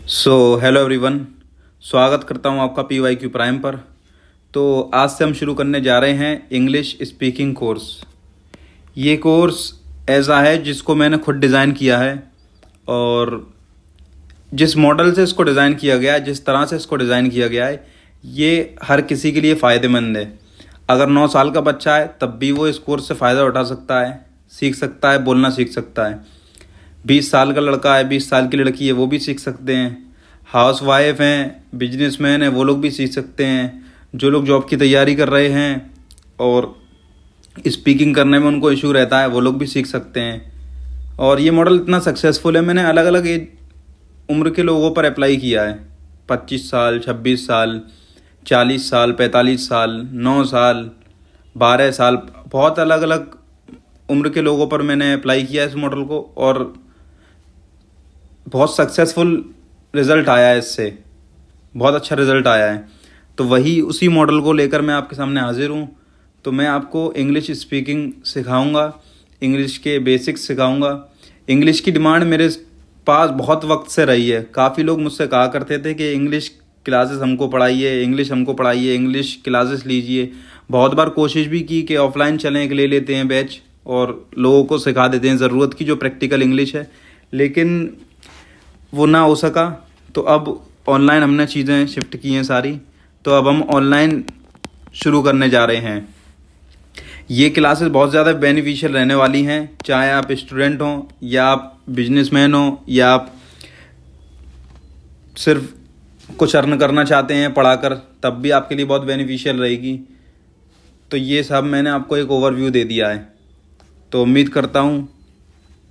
Hello everyone. स्वागत करता हूं आपका PYQ प्राइम पर। तो आज से हम शुरू करने जा रहे हैं इंग्लिश स्पीकिंग कोर्स। ये कोर्स ऐसा है जिसको मैंने खुद डिज़ाइन किया है, और जिस मॉडल से इसको डिज़ाइन किया गया है, जिस तरह से इसको डिज़ाइन किया गया है, ये हर किसी के लिए फ़ायदेमंद है। अगर 9 साल का बच्चा है तब भी वो इस कोर्स से फ़ायदा उठा सकता है, सीख सकता है, बोलना सीख सकता है। 20 साल का लड़का है, 20 साल की लड़की है, वो भी सीख सकते हैं। हाउस वाइफ हैं, बिजनेसमैन हैं, वो लोग भी सीख सकते हैं। जो लोग जॉब की तैयारी कर रहे हैं और स्पीकिंग करने में उनको इशू रहता है, वो लोग भी सीख सकते हैं। और ये मॉडल इतना सक्सेसफुल है, मैंने अलग अलग एज उम्र के लोगों पर अप्लाई किया है। 25 साल, 26 साल, 40 साल, 45 साल, 9 साल, 12 साल, बहुत अलग अलग उम्र के लोगों पर मैंने अप्लाई किया इस मॉडल को, और बहुत सक्सेसफुल रिज़ल्ट आया है इससे। बहुत अच्छा रिज़ल्ट आया है। तो वही उसी मॉडल को लेकर मैं आपके सामने हाजिर हूँ। तो मैं आपको इंग्लिश स्पीकिंग सिखाऊंगा, इंग्लिश के बेसिक्स सिखाऊंगा। इंग्लिश की डिमांड मेरे पास बहुत वक्त से रही है। काफ़ी लोग मुझसे कहा करते थे कि इंग्लिश क्लासेस हमको पढ़ाइए, इंग्लिश हमको पढ़ाइए, इंग्लिश क्लासेस लीजिए। बहुत बार कोशिश भी की कि ऑफलाइन चलें, एक ले लेते हैं बैच और लोगों को सिखा देते हैं ज़रूरत की जो प्रैक्टिकल इंग्लिश है, लेकिन वो ना हो सका। तो अब ऑनलाइन हमने चीज़ें शिफ्ट की हैं सारी। तो अब हम ऑनलाइन शुरू करने जा रहे हैं। ये क्लासेस बहुत ज़्यादा बेनिफिशियल रहने वाली हैं, चाहे आप स्टूडेंट हों या आप बिजनेसमैन हों या आप सिर्फ कुछ अर्न करना चाहते हैं पढ़ाकर, तब भी आपके लिए बहुत बेनिफिशियल रहेगी। तो ये सब मैंने आपको एक ओवरव्यू दे दिया है। तो उम्मीद करता हूँ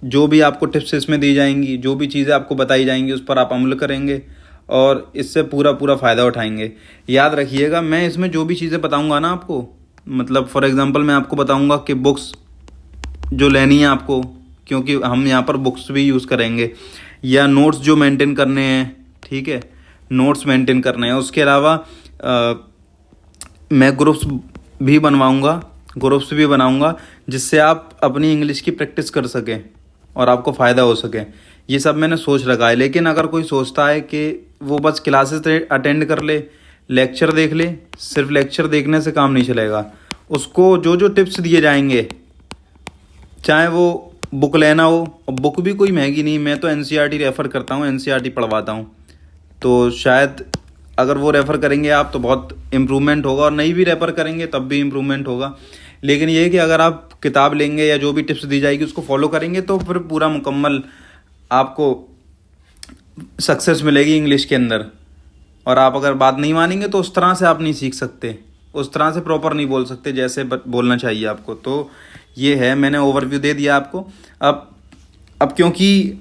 जो भी आपको टिप्स इसमें दी जाएंगी, जो भी चीज़ें आपको बताई जाएंगी, उस पर आप अमल करेंगे और इससे पूरा पूरा फ़ायदा उठाएंगे। याद रखिएगा, मैं इसमें जो भी चीज़ें बताऊंगा ना आपको, मतलब फॉर एग्जांपल मैं आपको बताऊंगा कि बुक्स जो लेनी है आपको, क्योंकि हम यहाँ पर बुक्स भी यूज़ करेंगे, या नोट्स जो मेंटेन करने हैं, ठीक है, नोट्स मेंटेन करने हैं। उसके अलावा मैं ग्रुप्स भी बनाऊंगा जिससे आप अपनी इंग्लिश की प्रैक्टिस कर सकें और आपको फ़ायदा हो सके। ये सब मैंने सोच रखा है। लेकिन अगर कोई सोचता है कि वो बस क्लासेस अटेंड कर ले, लेक्चर देख ले, सिर्फ लेक्चर देखने से काम नहीं चलेगा। उसको जो जो टिप्स दिए जाएंगे, चाहे वो बुक लेना हो, और बुक भी कोई महंगी नहीं, मैं तो NCERT रेफ़र करता हूँ, NCERT पढ़वाता हूँ। तो शायद अगर वो रेफ़र करेंगे आप तो बहुत इम्प्रूवमेंट होगा, और नहीं भी रेफ़र करेंगे तब भी इम्प्रूवमेंट होगा। लेकिन ये है कि अगर आप किताब लेंगे या जो भी टिप्स दी जाएगी उसको फॉलो करेंगे तो फिर पूरा मुकम्मल आपको सक्सेस मिलेगी इंग्लिश के अंदर। और आप अगर बात नहीं मानेंगे तो उस तरह से आप नहीं सीख सकते, उस तरह से प्रॉपर नहीं बोल सकते जैसे बोलना चाहिए आपको। तो ये है, मैंने ओवरव्यू दे दिया आपको। अब क्योंकि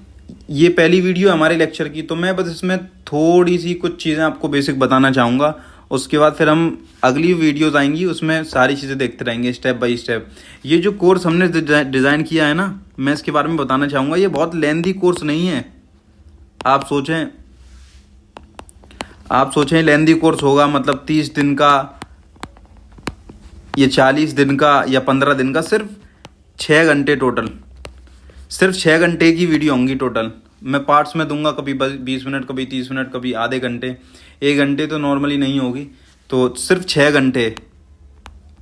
ये पहली वीडियो है हमारे लेक्चर की, तो मैं बस इसमें थोड़ी सी कुछ चीज़ें आपको बेसिक बताना चाहूँगा। उसके बाद फिर हम अगली वीडियोज़ आएंगी, उसमें सारी चीज़ें देखते रहेंगे स्टेप बाय स्टेप। ये जो कोर्स हमने डिज़ाइन किया है ना, मैं इसके बारे में बताना चाहूँगा। ये बहुत लेंथी कोर्स नहीं है। आप सोचें लेंथी कोर्स होगा मतलब 30 दिन का या 40 दिन का या 15 दिन का। सिर्फ 6 घंटे टोटल, सिर्फ 6 घंटे की वीडियो होंगी टोटल। मैं पार्ट्स में दूंगा, कभी 20 मिनट, कभी 30 मिनट, कभी आधे घंटे। 1 घंटे तो नॉर्मली नहीं होगी। तो सिर्फ 6 घंटे,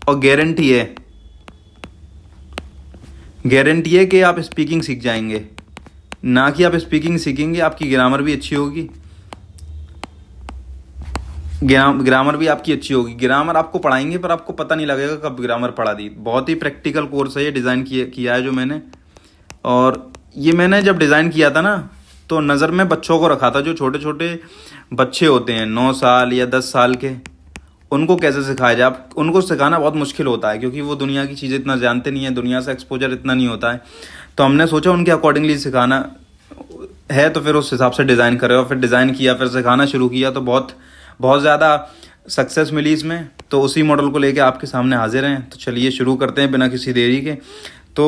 और गारंटी है कि आप स्पीकिंग सीख जाएंगे। ना कि आप स्पीकिंग सीखेंगे, आपकी ग्रामर भी अच्छी होगी। ग्रामर भी आपकी अच्छी होगी। ग्रामर आपको पढ़ाएंगे पर आपको पता नहीं लगेगा कब ग्रामर पढ़ा दी। बहुत ही प्रैक्टिकल कोर्स है ये, डिज़ाइन किया है जो मैंने। और ये मैंने जब डिज़ाइन किया था ना, तो नज़र में बच्चों को रखा था। जो छोटे छोटे बच्चे होते हैं 9 साल या 10 साल के, उनको कैसे सिखाया जाए। आप उनको सिखाना बहुत मुश्किल होता है, क्योंकि वो दुनिया की चीज़ें इतना जानते नहीं है, दुनिया से एक्सपोजर इतना नहीं होता है। तो हमने सोचा उनके अकॉर्डिंगली सिखाना है, तो फिर उस हिसाब से डिज़ाइन करें। और फिर डिज़ाइन किया, फिर सिखाना शुरू किया, तो बहुत बहुत ज़्यादा सक्सेस मिली इसमें। तो उसी मॉडल को लेके आपके सामने हाजिर हैं। तो चलिए शुरू करते हैं बिना किसी देरी के। तो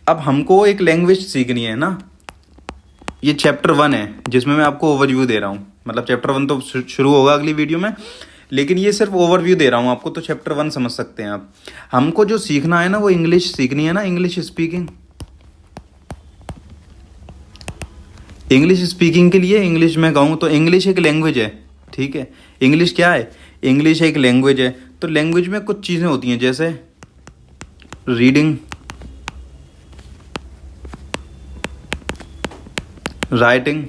अब हमको एक लैंग्वेज सीखनी है ना। ये चैप्टर 1 है जिसमें मैं आपको ओवरव्यू दे रहा हूँ। मतलब चैप्टर 1 तो शुरू होगा अगली वीडियो में, लेकिन ये सिर्फ ओवरव्यू दे रहा हूँ आपको। तो चैप्टर 1 समझ सकते हैं आप। हमको जो सीखना है ना, वो इंग्लिश सीखनी है ना, इंग्लिश स्पीकिंग। इंग्लिश स्पीकिंग के लिए इंग्लिश में कहूँ तो इंग्लिश एक लैंग्वेज है, ठीक है। इंग्लिश क्या है? इंग्लिश एक लैंग्वेज है। तो लैंग्वेज में कुछ चीज़ें होती हैं जैसे रीडिंग, राइटिंग,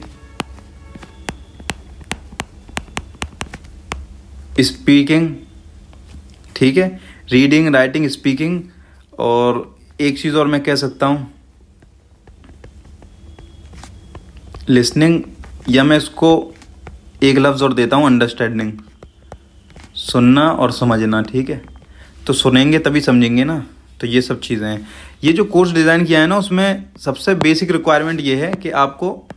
स्पीकिंग, ठीक है। रीडिंग, राइटिंग, स्पीकिंग, और एक चीज़ और मैं कह सकता हूँ लिसनिंग, या मैं इसको एक लफ्ज़ और देता हूँ अंडरस्टैंडिंग, सुनना और समझना, ठीक है। तो सुनेंगे तभी समझेंगे ना। तो ये सब चीज़ें हैं। ये जो कोर्स डिज़ाइन किया है ना, उसमें सबसे बेसिक रिक्वायरमेंट ये है कि आपको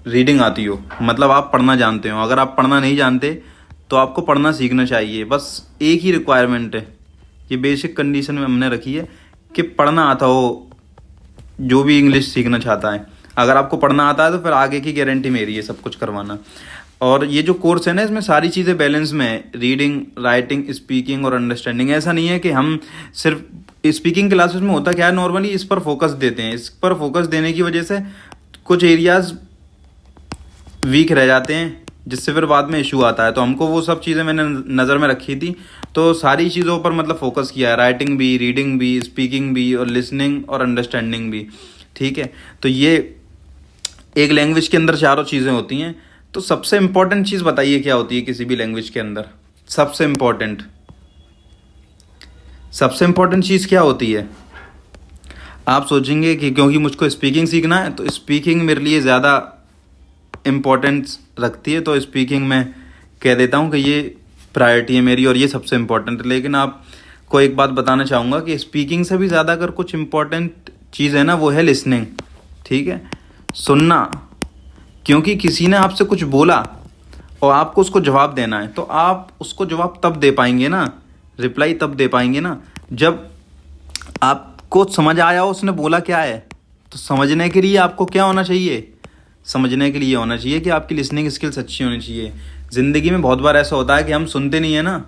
रीडिंग आती हो, मतलब आप पढ़ना जानते हो। अगर आप पढ़ना नहीं जानते तो आपको पढ़ना सीखना चाहिए, बस एक ही रिक्वायरमेंट है। ये बेसिक कंडीशन में हमने रखी है कि पढ़ना आता हो जो भी इंग्लिश सीखना चाहता है। अगर आपको पढ़ना आता है तो फिर आगे की गारंटी मेरी है सब कुछ करवाना। और ये जो कोर्स है ना, इसमें सारी चीज़ें बैलेंस में है, रीडिंग, राइटिंग, स्पीकिंग और अंडरस्टैंडिंग। ऐसा नहीं है कि हम सिर्फ स्पीकिंग क्लासेस में होता क्या है, नॉर्मली इस पर फोकस देते हैं। इस पर फोकस देने की वजह से कुछ एरियाज वीक रह जाते हैं, जिससे फिर बाद में इशू आता है। तो हमको वो सब चीज़ें मैंने नज़र में रखी थी, तो सारी चीज़ों पर मतलब फोकस किया है, राइटिंग भी, रीडिंग भी, स्पीकिंग भी, और लिसनिंग और अंडरस्टैंडिंग भी, ठीक है। तो ये एक लैंग्वेज के अंदर चारों चीज़ें होती हैं। तो सबसे इम्पोर्टेंट चीज़ बताइए क्या होती है किसी भी लैंग्वेज के अंदर? सबसे इम्पोर्टेंट चीज़ क्या होती है? आप सोचेंगे कि क्योंकि मुझको स्पीकिंग सीखना है तो स्पीकिंग मेरे लिए ज़्यादा इम्पोर्टेंस रखती है, तो स्पीकिंग में कह देता हूँ कि ये प्रायोरिटी है मेरी और ये सबसे इम्पोर्टेंट है। लेकिन आपको एक बात बताना चाहूँगा कि स्पीकिंग से भी ज़्यादा अगर कुछ इम्पोर्टेंट चीज़ है ना, वो है लिसनिंग, ठीक है, सुनना। क्योंकि किसी ने आपसे कुछ बोला और आपको उसको जवाब देना है, तो आप उसको जवाब तब दे पाएंगे ना, रिप्लाई तब दे पाएंगे ना, जब आपको समझ आया हो उसने बोला क्या है। तो समझने के लिए आपको क्या होना चाहिए? समझने के लिए होना चाहिए कि आपकी लिसनिंग स्किल्स अच्छी होनी चाहिए। ज़िंदगी में बहुत बार ऐसा होता है कि हम सुनते नहीं है ना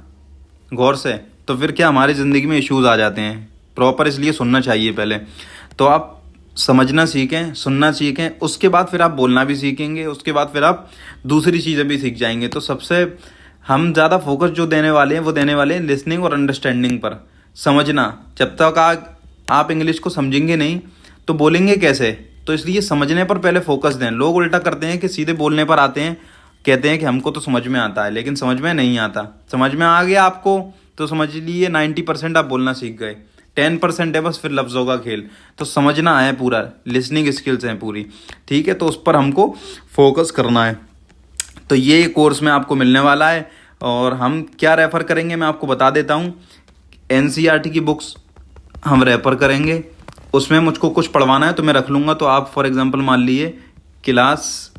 गौर से, तो फिर क्या हमारी ज़िंदगी में इश्यूज आ जाते हैं। प्रॉपर इसलिए सुनना चाहिए पहले। तो आप समझना सीखें, सुनना सीखें, उसके बाद फिर आप बोलना भी सीखेंगे, उसके बाद फिर आप दूसरी चीज़ें भी सीख जाएंगे। तो सबसे हम ज़्यादा फोकस जो देने वाले हैं वो देने वाले हैं लिसनिंग और अंडरस्टैंडिंग पर। समझना, जब तक आप इंग्लिश को समझेंगे नहीं तो बोलेंगे कैसे? तो इसलिए समझने पर पहले फोकस दें। लोग उल्टा करते हैं कि सीधे बोलने पर आते हैं, कहते हैं कि हमको तो समझ में आता है, लेकिन समझ में नहीं आता। समझ में आ गया आपको तो समझ लीजिए 90% आप बोलना सीख गए, 10% है बस फिर लफ्ज़ों का खेल। तो समझना है पूरा, लिसनिंग स्किल्स हैं पूरी, ठीक है। तो उस पर हमको फोकस करना है। तो ये कोर्स में आपको मिलने वाला है। और हम क्या रेफ़र करेंगे मैं आपको बता देता हूँ। एनसीईआरटी की बुक्स हम रेफ़र करेंगे। उसमें मुझको कुछ पढ़वाना है तो मैं रख लूँगा। तो आप फॉर एग्जांपल मान लीजिए क्लास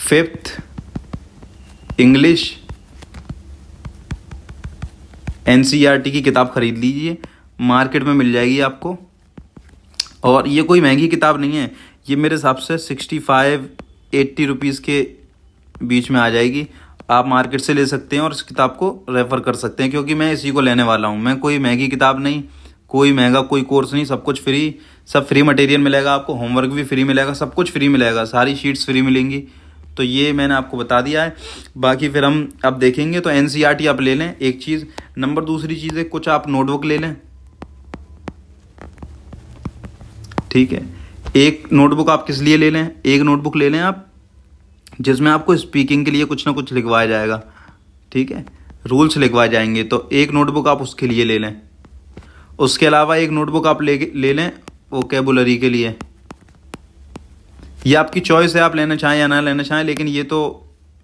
5th इंग्लिश एनसीईआरटी की किताब खरीद लीजिए, मार्केट में मिल जाएगी आपको। और ये कोई महंगी किताब नहीं है, ये मेरे हिसाब से 65-80 रुपीज़ के बीच में आ जाएगी। आप मार्केट से ले सकते हैं और इस किताब को रेफ़र कर सकते हैं, क्योंकि मैं इसी को लेने वाला हूँ। मैं कोई महंगी किताब नहीं, कोई महंगा कोई कोर्स नहीं, सब कुछ फ्री, सब फ्री मटेरियल मिलेगा आपको, होमवर्क भी फ्री मिलेगा, सब कुछ फ्री मिलेगा, सारी शीट्स फ्री मिलेंगी। तो ये मैंने आपको बता दिया है। बाकी फिर हम अब देखेंगे। तो एनसीईआरटी आप ले लें, एक चीज़। नंबर दूसरी चीज़ है कुछ आप नोटबुक ले लें, ठीक है। एक नोटबुक आप किस लिए ले लें? एक नोटबुक ले लें आप जिसमें आपको स्पीकिंग के लिए कुछ ना कुछ लिखवाया जाएगा, ठीक है, रूल्स लिखवाए जाएंगे। तो एक नोटबुक आप उसके लिए ले लें। उसके अलावा एक नोटबुक आप ले लें वोकेबुलरी के लिए। ये आपकी चॉइस है, आप लेना चाहें या ना लेना चाहें, लेकिन ये तो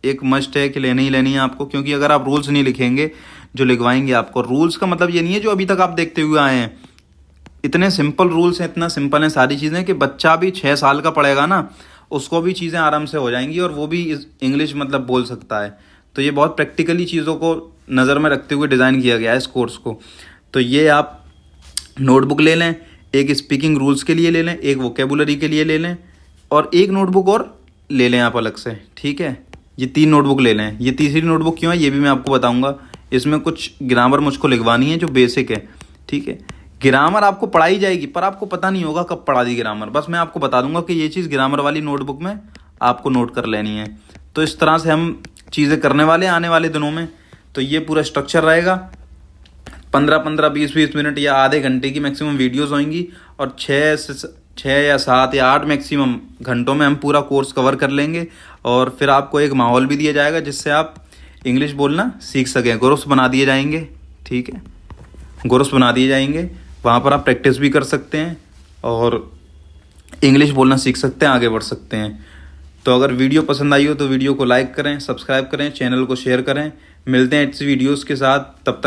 एक मस्ट है कि लेनी ही लेनी है आपको। क्योंकि अगर आप रूल्स नहीं लिखेंगे जो लिखवाएंगे आपको, रूल्स का मतलब ये नहीं है जो अभी तक आप देखते हुए आए हैं, इतने सिंपल रूल्स हैं, इतना सिंपल हैं सारी चीज़ें कि बच्चा भी 6 साल का पढ़ेगा ना, उसको भी चीज़ें आराम से हो जाएंगी और वो भी इंग्लिश मतलब बोल सकता है। तो ये बहुत प्रैक्टिकली चीज़ों को नज़र में रखते हुए डिज़ाइन किया गया है इस कोर्स को। तो ये आप नोटबुक ले लें, एक स्पीकिंग रूल्स के लिए ले लें, एक वोकेबुलरी के लिए ले लें, और एक नोटबुक और ले लें आप अलग से, ठीक है। ये 3 नोटबुक ले लें। ये तीसरी नोटबुक क्यों है ये भी मैं आपको बताऊंगा। इसमें कुछ ग्रामर मुझको लिखवानी है जो बेसिक है, ठीक है। ग्रामर आपको पढ़ाई जाएगी, पर आपको पता नहीं होगा कब पढ़ा दी ग्रामर। बस मैं आपको बता दूंगा कि ये चीज़ ग्रामर वाली नोटबुक में आपको नोट कर लेनी है। तो इस तरह से हम चीज़ें करने वाले हैं आने वाले दिनों में। तो ये पूरा स्ट्रक्चर रहेगा। 15-15, 20-20 मिनट या आधे घंटे की मैक्सिमम वीडियोस होंगी, और 6 या 7 या 8 मैक्सिमम घंटों में हम पूरा कोर्स कवर कर लेंगे। और फिर आपको एक माहौल भी दिया जाएगा जिससे आप इंग्लिश बोलना सीख सकें। ग्रुप्स बना दिए जाएंगे, ठीक है, ग्रुप्स बना दिए जाएंगे, वहाँ पर आप प्रैक्टिस भी कर सकते हैं और इंग्लिश बोलना सीख सकते हैं, आगे बढ़ सकते हैं। तो अगर वीडियो पसंद आई हो तो वीडियो को लाइक करें, सब्सक्राइब करें, चैनल को शेयर करें। मिलते हैं इस वीडियोस के साथ, तब तक